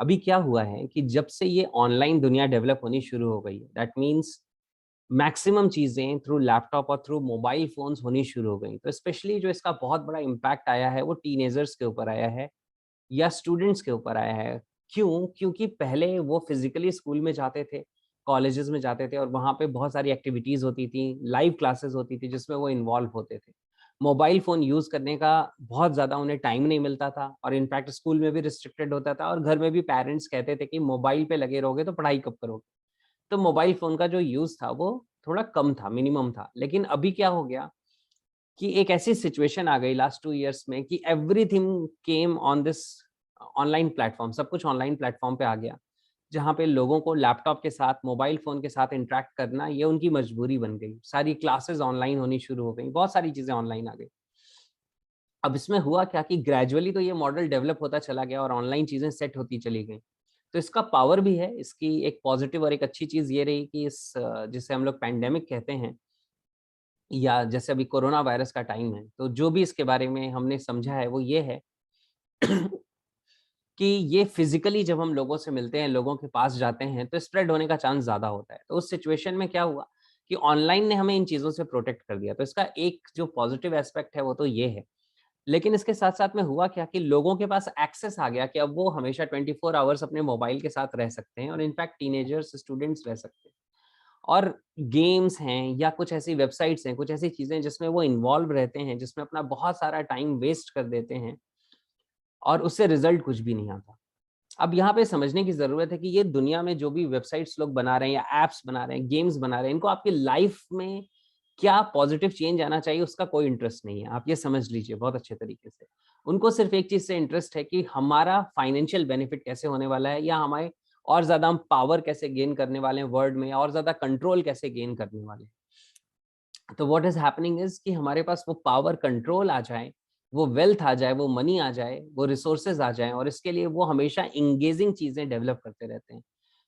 अभी क्या हुआ है कि जब से ये ऑनलाइन दुनिया डेवलप होनी शुरू हो गई है, दैट मीन्स मैक्सिमम चीज़ें थ्रू लैपटॉप और थ्रू मोबाइल फ़ोन्स होनी शुरू हो गई। तो स्पेशली जो इसका बहुत बड़ा इम्पैक्ट आया है, वो टीनेजर्स के ऊपर आया है या स्टूडेंट्स के ऊपर आया है। क्यों? क्योंकि पहले वो फिज़िकली स्कूल में जाते थे, कॉलेजेस में जाते थे और वहाँ पे बहुत सारी एक्टिविटीज़ होती थी, लाइव क्लासेस होती थी जिसमें वो इन्वॉल्व होते थे। मोबाइल फ़ोन यूज़ करने का बहुत ज़्यादा उन्हें टाइम नहीं मिलता था और इनफैक्ट स्कूल में भी रिस्ट्रिक्टेड होता था और घर में भी पेरेंट्स कहते थे कि मोबाइल पे लगे रहोगे तो पढ़ाई कब करोगे? तो मोबाइल फ़ोन का जो यूज़ था वो थोड़ा कम था, मिनिमम था। लेकिन अभी क्या हो गया कि एक ऐसी सिचुएशन आ गई लास्ट 2 इयर्स में कि everything came on this online platform, सब कुछ ऑनलाइन प्लेटफ़ॉर्म पे आ गया। जहाँ पे लोगों को लैपटॉप के साथ, मोबाइल फ़ोन के साथ इंटरैक्ट करना ये उनकी मजबूरी बन गई। सारी क्लासेस ऑनलाइन होनी शुरू हो गई, बहुत सारी चीज़ें ऑनलाइन आ गई। अब इसमें हुआ क्या कि ग्रेजुअली तो ये मॉडल डेवलप होता चला गया और ऑनलाइन चीज़ें सेट होती चली गई। तो इसका पावर भी है, इसकी एक पॉज़िटिव और एक अच्छी चीज़ ये रही कि जिसे हम लोग पैंडेमिक कहते हैं या जैसे अभी कोरोना वायरस का टाइम है, तो जो भी इसके बारे में हमने समझा है वो ये है कि ये फिज़िकली जब हम लोगों से मिलते हैं, लोगों के पास जाते हैं, तो स्प्रेड होने का चांस ज़्यादा होता है। तो उस सिचुएशन में क्या हुआ कि ऑनलाइन ने हमें इन चीज़ों से प्रोटेक्ट कर दिया। तो इसका एक जो पॉज़िटिव एस्पेक्ट है वो तो ये है। लेकिन इसके साथ-साथ में हुआ क्या कि लोगों के पास एक्सेस आ गया कि अब वो हमेशा 24 आवर्स अपने मोबाइल के साथ रह सकते हैं और इनफैक्ट टीनेजर्स, स्टूडेंट्स रह सकते हैं। और गेम्स हैं या कुछ ऐसी वेबसाइट्स हैं, कुछ ऐसी चीज़ें जिसमें वो इन्वॉल्व रहते हैं, जिसमें अपना बहुत सारा टाइम वेस्ट कर देते हैं और उससे रिज़ल्ट कुछ भी नहीं आता। अब यहाँ पे समझने की ज़रूरत है कि ये दुनिया में जो भी वेबसाइट्स लोग बना रहे हैं या ऐप्स बना रहे हैं, गेम्स बना रहे हैं, इनको आपकी लाइफ़ में क्या पॉज़िटिव चेंज आना चाहिए उसका कोई इंटरेस्ट नहीं है। आप ये समझ लीजिए बहुत अच्छे तरीके से। उनको सिर्फ़ एक चीज़ से इंटरेस्ट है कि हमारा फाइनेंशियल बेनिफिट कैसे होने वाला है या हमारे और ज़्यादा हम पावर कैसे गेन करने वाले हैं वर्ल्ड में और ज़्यादा कंट्रोल कैसे गेन करने वाले हैं। तो व्हाट इज़ हैपनिंग इज़ कि हमारे पास वो पावर कंट्रोल आ जाए, वो वेल्थ आ जाए, वो मनी आ जाए, वो रिसोर्सेज़ आ जाएँ और इसके लिए वो हमेशा एंगेजिंग चीज़ें डेवलप करते रहते हैं।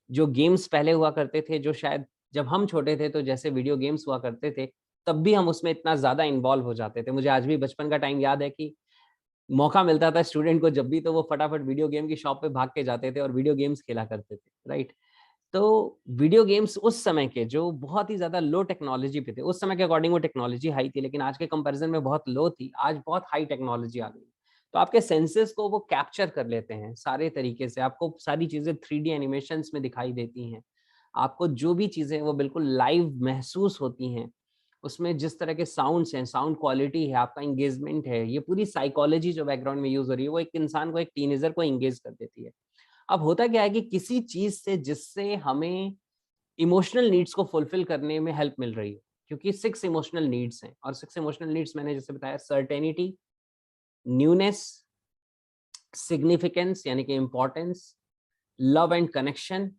जो गेम्स पहले हुआ करते थे, जो शायद जब हम छोटे थे तो जैसे वीडियो गेम्स हुआ करते थे, तब भी हम उसमें इतना ज़्यादा इन्वॉल्व हो जाते थे। मुझे आज भी बचपन का टाइम याद है कि मौका मिलता था स्टूडेंट को जब भी तो वो फटाफट वीडियो गेम की शॉप पे भाग के जाते थे और वीडियो गेम्स खेला करते थे, राइट? तो वीडियो गेम्स उस समय के जो बहुत ही ज़्यादा लो टेक्नोलॉजी पे थे, उस समय के अकॉर्डिंग वो टेक्नोलॉजी हाई थी, लेकिन आज के कंपैरिज़न में बहुत लो थी, आज बहुत हाई टेक्नोलॉजी आ गई। तो आपके सेंसेस को वो कैप्चर कर लेते हैं सारे तरीके से, आपको सारी चीज़ें 3D एनिमेशंस में दिखाई देती हैं। आपको जो भी चीज़ें हैं वो बिल्कुल लाइव महसूस होती हैं। उसमें जिस तरह के साउंड्स हैं, साउंड क्वालिटी है, आपका एंगेजमेंट है, ये पूरी साइकोलॉजी जो बैकग्राउंड में यूज़ हो रही है, वो एक इंसान को, एक टीनेजर को एंगेज कर देती है। अब होता क्या है कि किसी चीज़ से जिससे हमें इमोशनल नीड्स को फुलफिल करने में हेल्प मिल रही है, क्योंकि 6 इमोशनल नीड्स हैं और 6 इमोशनल नीड्स मैंने जैसे बताया सर्टेनिटी, न्यूनेस, सिग्निफिकेंस यानी कि importance, love and connection,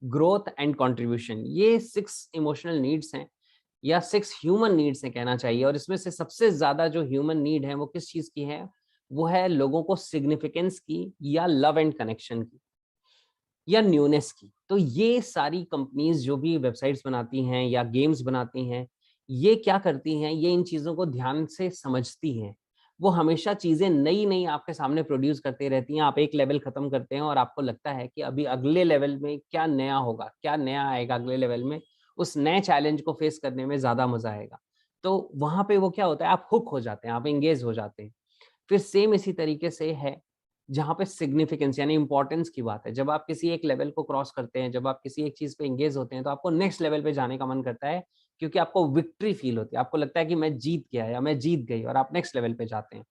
growth and contribution. ये 6 इमोशनल नीड्स हैं या 6 ह्यूमन नीड्स हैं कहना चाहिए और इसमें से सबसे ज़्यादा जो ह्यूमन नीड है वो किस चीज़ की है? वो है लोगों को सिग्निफिकेंस की या लव एंड कनेक्शन की। या न्यूनेस की। तो ये सारी कंपनीज़ जो भी वेबसाइट्स बनाती हैं या गेम्स बनाती हैं, ये क्या करती हैं, ये इन चीज़ों को ध्यान से समझती हैं। वो हमेशा चीज़ें नई-नई आपके सामने प्रोड्यूस करती रहती हैं। आप एक लेवल खत्म करते हैं और आपको लगता है कि अभी अगले लेवल में क्या नया होगा, क्या नया आएगा अगले लेवल में, उस नए चैलेंज को फेस करने में ज़्यादा मज़ा आएगा। तो वहाँ पे वो क्या होता है, आप हुक हो जाते हैं, आप एंगेज हो जाते हैं। फिर सेम इसी तरीके से है, जहाँ पे सिग्निफिकेंस यानी इम्पोर्टेंस की बात है। जब आप किसी एक लेवल को क्रॉस करते हैं, जब आप किसी एक चीज़ पे एंगेज होते हैं, तो आपको नेक्स्ट लेवल पे जाने का मन करता है, क्योंकि आपको विक्ट्री फ़ील होती है। आपको लगता है कि मैं जीत गया या मैं जीत गई और आप नेक्स्ट लेवल पे जाते हैं।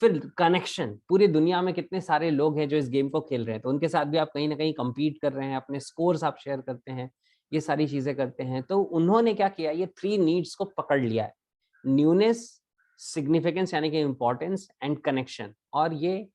फिर कनेक्शन, पूरी दुनिया में कितने सारे लोग हैं जो इस गेम को खेल रहे हैं, तो उनके साथ भी आप कहीं न कहीं कम्पीट कर रहे हैं, अपने स्कोर्स आप शेयर करते हैं, ये सारी चीज़ें करते हैं। तो उन्होंने क्या किया, ये 3 नीड्स को पकड़ लिया है। न्यूनेस, सिग्निफिकेंस यानी कि इम्पोर्टेंस एंड कनेक्शन और ये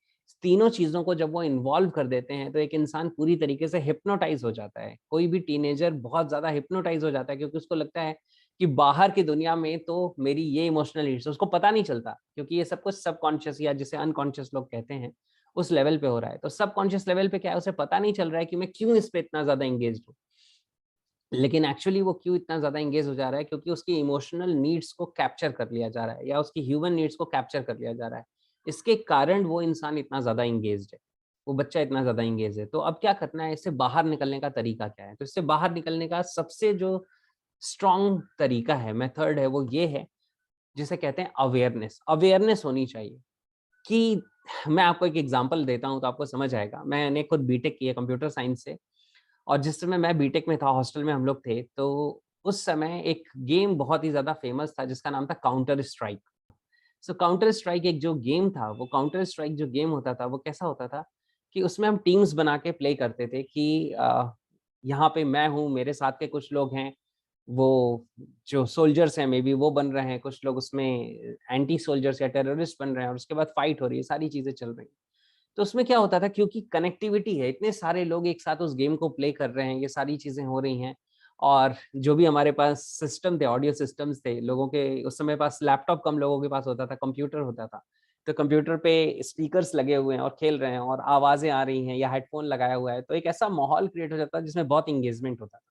तीनों चीज़ों को जब वो इन्वॉल्व कर देते हैं, तो एक इंसान पूरी तरीके से हिप्नोटाइज़ हो जाता है। कोई भी टीनेजर बहुत ज़्यादा हिप्नोटाइज़ हो जाता है क्योंकि उसको लगता है कि बाहर की दुनिया में तो मेरी ये इमोशनल नीड्स है, उसको पता नहीं चलता क्योंकि ये सब कुछ सबकॉन्शियस या जिसे अनकॉन्शियस लोग कहते हैं, उस लेवल पे हो रहा है। तो सबकॉन्शियस लेवल पे क्या है, उसे पता नहीं चल रहा है कि मैं क्यों इस पे इतना ज़्यादा एंगेज्ड हूँ। लेकिन एक्चुअली वो क्यों इतना ज़्यादा एंगेज हो जा रहा है, क्योंकि उसकी इमोशनल नीड्स को कैप्चर कर लिया जा रहा है या उसकी ह्यूमन नीड्स को कैप्चर कर लिया जा रहा है। इसके कारण वो इंसान इतना ज़्यादा एंगेज्ड है। वो बच्चा इतना ज़्यादा एंगेज है। तो अब क्या करना है, इससे बाहर निकलने का तरीका क्या है? तो इससे बाहर निकलने का सबसे जो स्ट्रॉन्ग तरीका है, मेथड है, वो ये है, जिसे कहते हैं अवेयरनेस। अवेयरनेस होनी चाहिए कि मैं आपको एक एग्ज़ाम्पल देता हूँ तो आपको समझ आएगा। मैंने खुद बीटेक की है कंप्यूटर साइंस से, और जिस समय मैं बीटेक में था, हॉस्टल में हम लोग थे, तो उस समय एक गेम बहुत ही ज़्यादा फ़ेमस था जिसका नाम था काउंटर स्ट्राइक। सो काउंटर स्ट्राइक एक जो गेम था, वो काउंटर स्ट्राइक जो गेम होता था, वो कैसा होता था कि उसमें हम टीम्स बना के प्ले करते थे कि यहाँ पे मैं हूँ, मेरे साथ के कुछ लोग हैं, वो जो सोल्जर्स हैं मे बी वो बन रहे हैं, कुछ लोग उसमें एंटी सोल्जर्स या टेररिस्ट बन रहे हैं, और उसके बाद फाइट हो रही है, सारी चीज़ें चल रही हैं। तो उसमें क्या होता था, क्योंकि कनेक्टिविटी है, इतने सारे लोग एक साथ उस गेम को प्ले कर रहे हैं, ये सारी चीज़ें हो रही हैं, और जो भी हमारे पास सिस्टम थे, ऑडियो सिस्टम्स थे, लोगों के उस समय पास लैपटॉप कम लोगों के पास होता था, कंप्यूटर होता था। तो कंप्यूटर पे स्पीकर्स लगे हुए हैं और खेल रहे हैं और आवाज़ें आ रही हैं या हेडफ़ोन लगाया हुआ है, तो एक ऐसा माहौल क्रिएट हो जाता है जिसमें बहुत एंगेजमेंट होता था।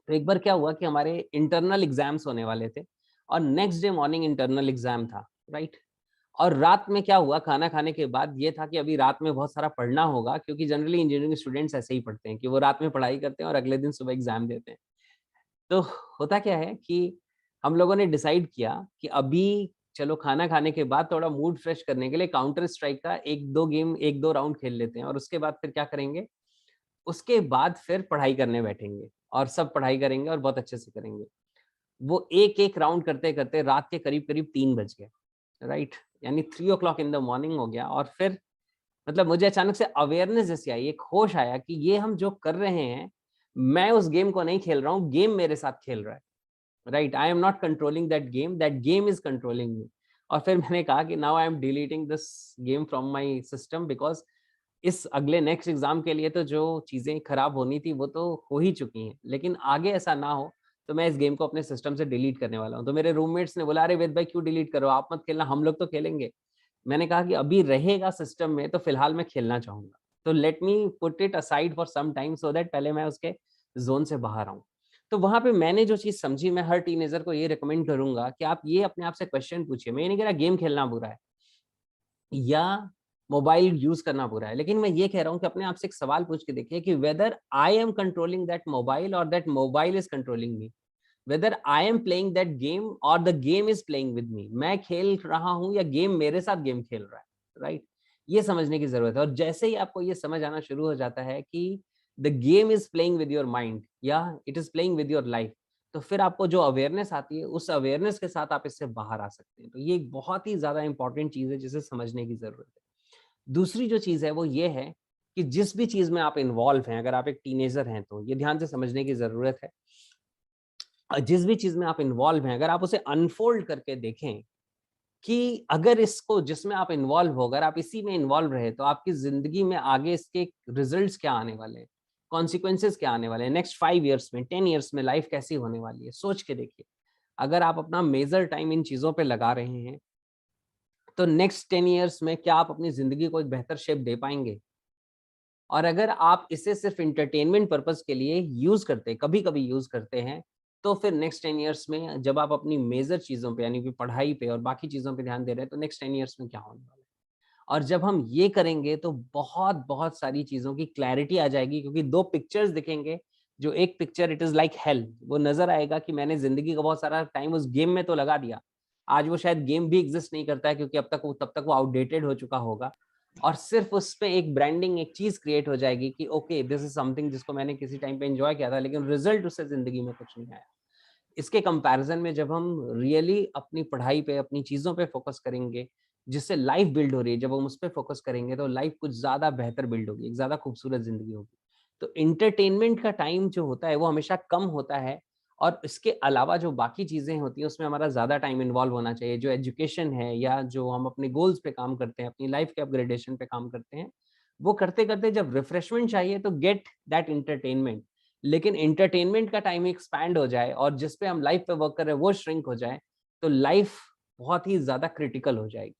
तो एक बार क्या हुआ कि हमारे इंटरनल एग्ज़ाम्स होने वाले थे और next day morning internal exam था, राइट? और रात में क्या हुआ, खाना खाने के बाद ये था कि अभी रात में बहुत सारा पढ़ना होगा, क्योंकि जनरली इंजीनियरिंग स्टूडेंट्स ऐसे ही पढ़ते हैं कि वो रात में पढ़ाई करते हैं और अगले दिन सुबह एग्ज़ाम देते हैं। तो होता क्या है कि हम लोगों ने डिसाइड किया कि अभी चलो खाना खाने के बाद थोड़ा मूड फ्रेश करने के लिए काउंटर स्ट्राइक का 1-2 गेम, 1-2 राउंड खेल लेते हैं, और उसके बाद फिर क्या करेंगे, उसके बाद फिर पढ़ाई करने बैठेंगे और सब पढ़ाई करेंगे और बहुत अच्छे से करेंगे। वो एक-एक राउंड करते-करते रात के करीब-करीब 3 बज गए, राइट? यानी 3 ओ क्लॉक इन द मॉर्निंग हो गया, और फिर मतलब मुझे अचानक से अवेयरनेस जैसी आई, एक होश आया कि ये हम जो कर रहे हैं, मैं उस गेम को नहीं खेल रहा हूँ, गेम मेरे साथ खेल रहा है, right? I am not controlling that game is controlling me. और फिर मैंने कहा कि now I am deleting this game from my system, because इस अगले नेक्स्ट एग्ज़ाम के लिए तो जो चीज़ें खराब होनी थी वो तो हो ही चुकी हैं, लेकिन आगे ऐसा ना हो, तो मैं इस गेम को अपने सिस्टम से डिलीट करने वाला हूँ। तो मेरे रूममेट्स ने बोला, "अरे वेद भाई क्यों डिलीट कर रहे हो? आप मत खेलना, हम लोग तो खेलेंगे।" मैंने कहा कि अभी रहेगा सिस्टम में तो फिलहाल मैं खेलना चाहूँगा। तो let me put it aside for some time so that पहले मैं उसके ज़ोन से बाहर आऊँ। तो वहाँ पे मैंने जो चीज़ समझी, मैं हर टीनेजर को ये रिकमेंड करूँगा कि आप ये अपने आप से क्वेश्चन पूछिए। मैं ये नहीं कह रहा गेम खेलना बुरा है या मोबाइल यूज़ करना बुरा है, लेकिन मैं ये कह रहा हूँ कि अपने आप से एक सवाल पूछ के देखिए कि whether I am controlling that mobile और that mobile is controlling me. Whether I am playing that game और the game is playing with me. मैं खेल रहा हूँ या गेम मेरे साथ गेम खेल रहा है, राइट? ये समझने की जरूरत है, और जैसे ही आपको ये समझ आना शुरू हो जाता है कि the game is playing with your mind या it is playing with your life, तो फिर आपको जो अवेयरनेस आती है, उस अवेयरनेस के साथ आप इससे बाहर आ सकते हैं। तो ये एक बहुत ही ज्यादा इंपॉर्टेंट चीज है जिसे समझने की जरूरत है। दूसरी जो चीज है वो ये है कि जिस भी चीज में आप इन्वॉल्व हैं, अगर आप एक टीनेजर हैं तो ये ध्यान से समझने की जरूरत है, जिस भी चीज़ में आप इन्वॉल्व हैं, अगर आप उसे अनफ़ोल्ड करके देखें कि अगर इसको जिसमें आप इन्वॉल्व हो, अगर आप इसी में इन्वॉल्व रहे, तो आपकी ज़िंदगी में आगे इसके रिज़ल्ट्स क्या आने वाले हैं, कॉन्सिक्वेंसेज़ क्या आने वाले हैं, नेक्स्ट 5 इयर्स में, 10 इयर्स में लाइफ़ कैसी होने वाली है, सोच के देखिए। अगर आप अपना मेजर टाइम इन चीज़ों पे लगा रहे हैं, तो नेक्स्ट 10 इयर्स में क्या आप अपनी ज़िंदगी को एक बेहतर शेप दे पाएँगे? और अगर आप इसे सिर्फ एंटरटेनमेंट पर्पस के लिए यूज़ करते हैं, कभी-कभी यूज़ करते हैं, तो फिर नेक्स्ट 10 इयर्स में जब आप अपनी मेजर चीज़ों पे यानी कि पढ़ाई पे और बाकी चीज़ों पे ध्यान दे रहे हैं, तो नेक्स्ट 10 इयर्स में क्या होने वाला है? और जब हम ये करेंगे तो बहुत-बहुत सारी चीज़ों की क्लैरिटी आ जाएगी, क्योंकि 2 पिक्चर्स दिखेंगे, जो एक picture it is like hell, वो नज़र आएगा कि मैंने ज़िंदगी का बहुत सारा टाइम उस गेम में तो लगा दिया। आज वो शायद गेम भी एक्ज़िस्ट नहीं करता है, क्योंकि अब तक वो तब तक वो आउटडेटेड हो चुका होगा, और सिर्फ़ उस पे एक ब्रांडिंग, एक चीज़ क्रिएट हो जाएगी कि ओके दिस इज़ समथिंग जिसको मैंने किसी टाइम पे एन्जॉय किया था, लेकिन रिज़ल्ट उससे ज़िंदगी में कुछ नहीं आया। इसके कंपैरिज़न में जब हम रियली अपनी पढ़ाई पे, अपनी चीज़ों पे फ़ोकस करेंगे, जिससे लाइफ़ बिल्ड हो रही है, जब हम उस पे फ़ोकस करेंगे तो लाइफ़ कुछ ज़्यादा बेहतर बिल्ड होगी, एक ज़्यादा खूबसूरत ज़िंदगी होगी। तो एंटरटेनमेंट का टाइम जो होता है वो हमेशा कम होता है, और इसके अलावा जो बाकी चीज़ें होती हैं उसमें हमारा ज़्यादा टाइम इन्वॉल्व होना चाहिए। जो एजुकेशन है या जो हम अपने गोल्स पे काम करते हैं, अपनी लाइफ़ के अपग्रेडेशन पे काम करते हैं, वो करते-करते जब रिफ्रेशमेंट चाहिए तो गेट दैट एंटरटेनमेंट। लेकिन एंटरटेनमेंट का टाइम एक्सपैंड हो जाए और जिस पे हम लाइफ पे वर्क कर रहे हैं वो श्रिंक हो जाए, तो लाइफ बहुत ही ज़्यादा क्रिटिकल हो जाएगी।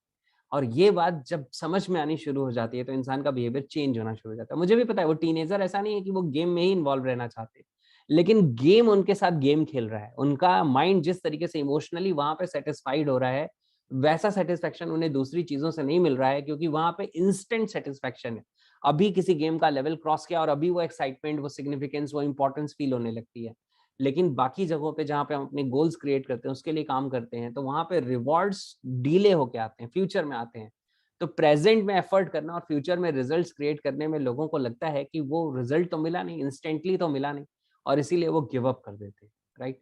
और ये बात जब समझ में आनी शुरू हो जाती है तो इंसान का बिहेवियर चेंज होना शुरू हो जाता है। मुझे भी पता है वो टीनेजर ऐसा नहीं है कि वो गेम में ही इन्वॉल्व रहना चाहते, लेकिन गेम उनके साथ गेम खेल रहा है। उनका माइंड जिस तरीके से इमोशनली वहाँ पे सैटिस्फाइड हो रहा है, वैसा सेटिस्फेक्शन उन्हें दूसरी चीज़ों से नहीं मिल रहा है, क्योंकि वहाँ पे इंस्टेंट सेटिस्फेक्शन है। अभी किसी गेम का लेवल क्रॉस किया और अभी वो एक्साइटमेंट, वो सिग्निफिकेंस, वो इम्पोर्टेंस फ़ील होने लगती है। लेकिन बाकी जगहों पे जहाँ पे हम अपने गोल्स क्रिएट करते हैं, उसके लिए काम करते हैं, तो वहाँ पे रिवॉर्ड्स डिले होके आते हैं, फ्यूचर में आते हैं। तो प्रेज़ेंट में एफर्ट करना और फ्यूचर में रिजल्ट्स क्रिएट करने में लोगों को लगता है कि वो रिजल्ट तो मिला नहीं, इंस्टेंटली तो मिला नहीं, और इसीलिए वो गिव अप कर देते हैं, राइट?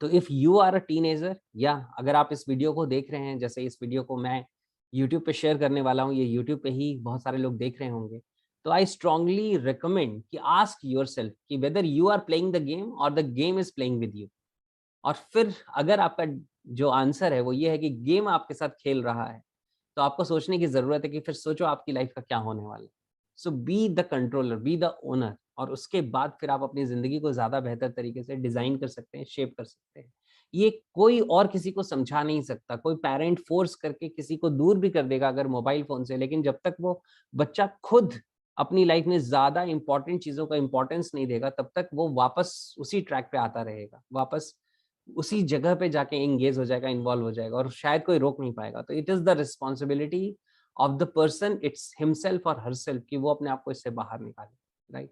तो if you are a teenager, या अगर आप इस वीडियो को देख रहे हैं, जैसे इस वीडियो को मैं यूट्यूब पे शेयर करने वाला हूँ, ये यूट्यूब पे ही बहुत सारे लोग देख रहे होंगे, तो आई स्ट्रांगली रिकमेंड कि आस्क योरसेल्फ कि whether you are playing the game और the game is playing with you. और फिर अगर आपका जो आंसर है वो ये है कि गेम आपके साथ खेल रहा है, तो आपको सोचने की ज़रूरत है कि फिर सोचो आपकी लाइफ का क्या होने वाला है। So be the controller, be the owner, और उसके बाद फिर आप अपनी ज़िंदगी को ज़्यादा बेहतर तरीके से डिज़ाइन कर सकते हैं, शेप कर सकते हैं। ये कोई और किसी को समझा नहीं सकता, कोई पेरेंट फ़ोर्स करके किसी को दूर भी कर देगा अगर मोबाइल फ़ोन से, लेकिन जब तक वो बच्चा खुद अपनी लाइफ में ज़्यादा इम्पोर्टेंट चीज़ों का इम्पोर्टेंस नहीं देगा, तब तक वो वापस उसी ट्रैक पे आता रहेगा। वापस उसी जगह पे जाके एंगेज हो जाएगा, इन्वॉल्व हो जाएगा, और शायद कोई रोक नहीं पाएगा। तो it is the responsibility of the person, it's himself और हरसेल्फ, कि वो अपने आप को इससे बाहर निकाले, राइट?